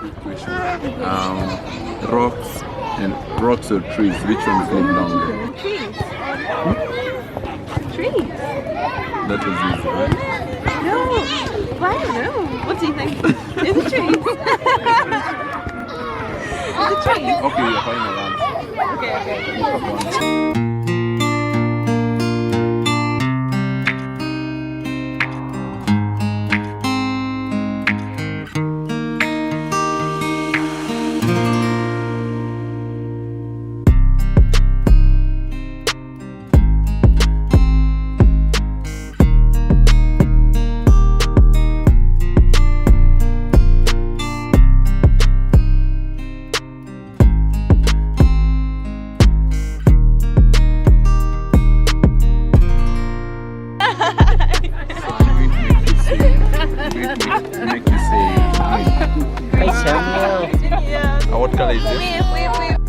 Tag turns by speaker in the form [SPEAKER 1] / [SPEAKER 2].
[SPEAKER 1] Good question. Rocks or trees? Which ones live longer?
[SPEAKER 2] Trees. Trees.
[SPEAKER 1] That was easy, right?
[SPEAKER 2] No. I don't know. What do you think? Is it trees? Is it trees?
[SPEAKER 1] Okay, your final answer.
[SPEAKER 2] Okay, okay.
[SPEAKER 1] Pick up one.
[SPEAKER 3] Hey Samuel.
[SPEAKER 2] Yeah.
[SPEAKER 1] What color is this?
[SPEAKER 2] Wait.